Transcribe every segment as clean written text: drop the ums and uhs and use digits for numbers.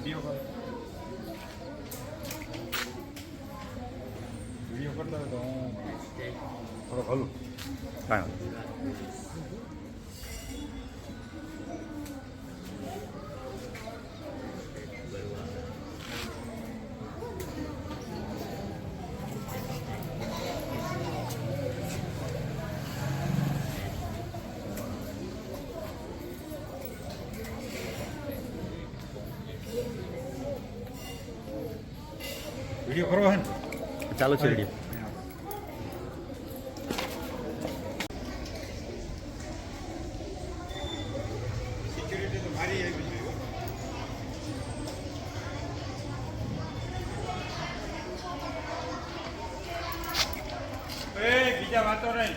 Video કરતા હોય તો હું થોડોક હલું કાંઈ વિડીયો કરવો હે ને ચાલુ છે વિડીયો. સિક્યુરિટી તો મારી આવી જોઈએ. બીજા વાતો નહીં.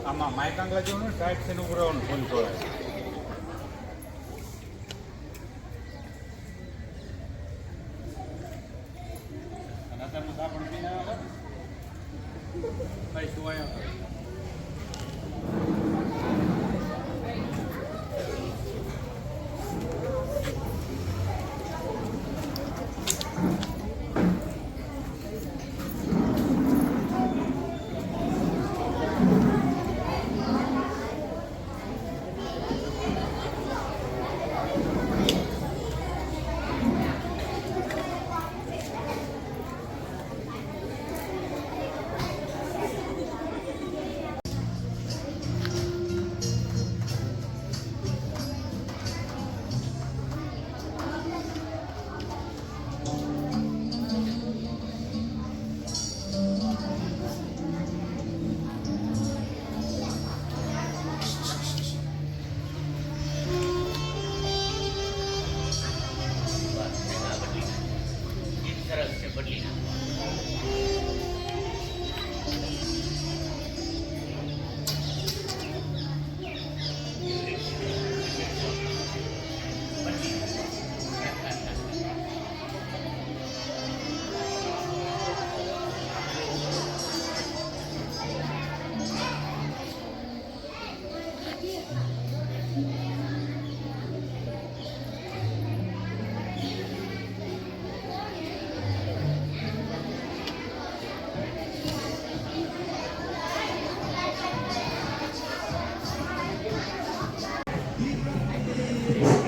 આમાં માઇક આંગલા જેવું ને ટાઈટ થઈને ઉભું રહેવાનું ફોન ખોલાય. અને અત્યારમાં સાપણ પીને આવ્યા કઈ સુવાયા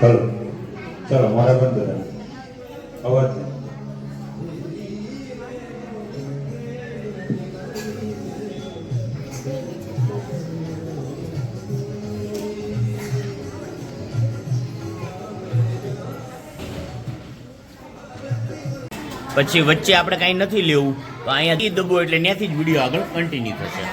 હલો ચાલો મારા બંધ કરે અવાજ પછી વચ્ચે આપણે કાંઈ નથી લેવું તો અહીંયાથી દબો એટલે ત્યાંથી જ વિડીયો આગળ કન્ટિન્યુ થશે.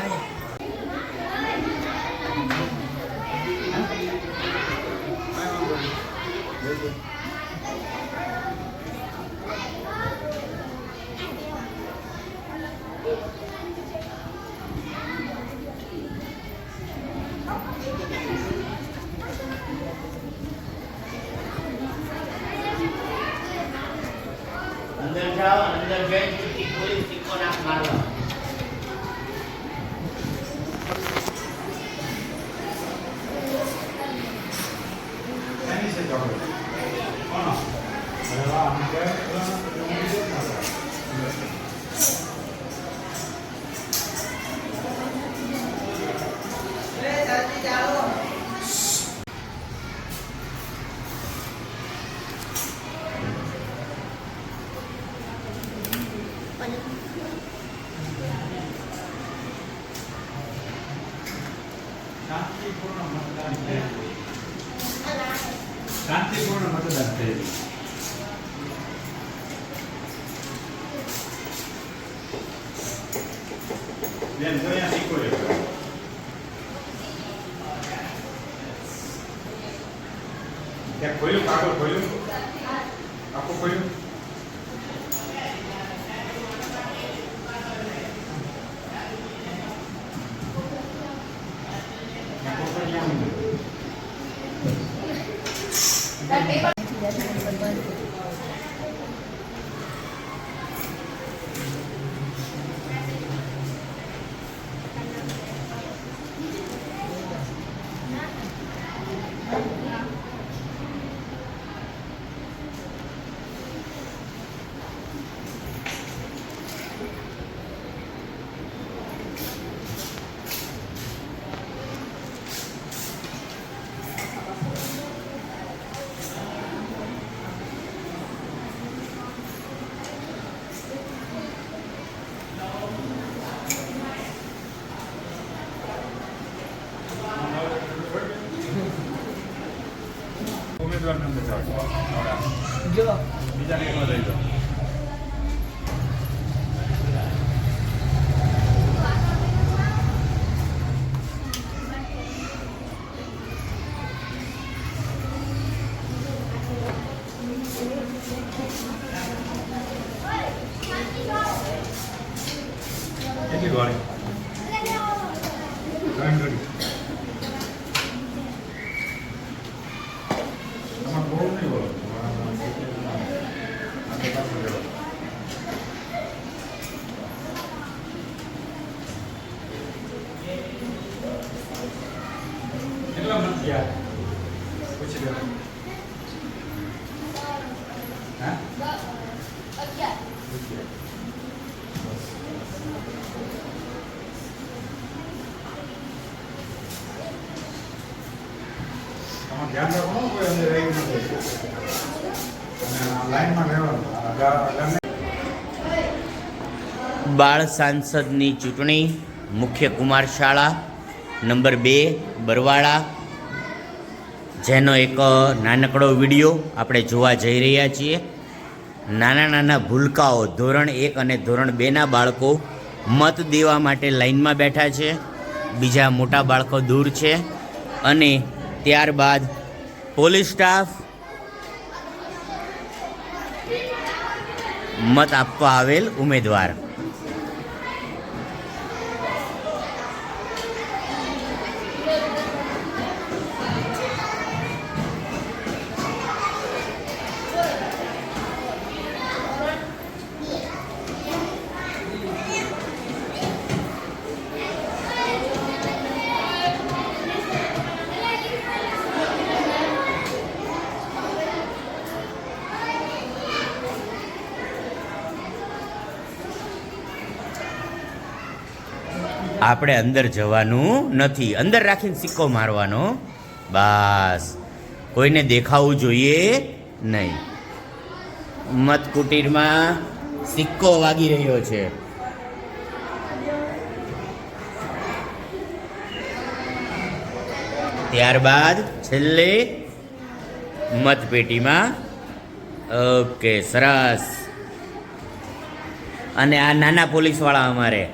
અંદર જાઓ, અંદર જઈને ચીટી ખોલી સિક્કો નાખ મારવા. એની છે ચોકલેટ કોનો અરે વાહ આમ કે શાંતિપૂર્ણ મતદાન થયું. શાંતિપૂર્ણ મતદાન થયું. બેન તો અહીંયા શીખો છે. ત્યાં ખોલ્યું કાગળ ખોલ્યું આખું ખોલ્યું. બીજા એકમાં લઈ જાઓ. કેટલી વાળી? 3 ઘડી. તમારે બહુ નહીં બોલો. કેટલા મત થયા? પૂછી લો. હા? 11. ધ્યાન રાખવાનું કોઈ અંદર રહી નથી અને લાઈનમાં રહેવાનું. બાળ સાંસદની ચૂંટણી મુખ્ય કુમાર શાળા નંબર 2 બરવાળા, જેનો એક નાનકડો વિડીયો આપણે જોવા જઈ રહ્યા છીએ. નાના નાના ભૂલકાઓ ધોરણ 1 અને ધોરણ 2ના બાળકો મત દેવા માટે લાઈનમાં બેઠા છે. બીજા મોટા બાળકો દૂર છે અને ત્યારબાદ પોલીસ સ્ટાફ મત આપવા આવેલ ઉમેદવાર. આપણે અંદર જવાનું નથી, અંદર રાખીને સિક્કો મારવાનો બસ, કોઈને દેખાવું જોઈએ નહીં. મત કુટીરમાં સિક્કો વાગી રહ્યો છે. ત્યારબાદ છેલ્લે મતપેટીમાં. ઓકે, સરસ. અને આ નાના પોલીસવાળા અમારે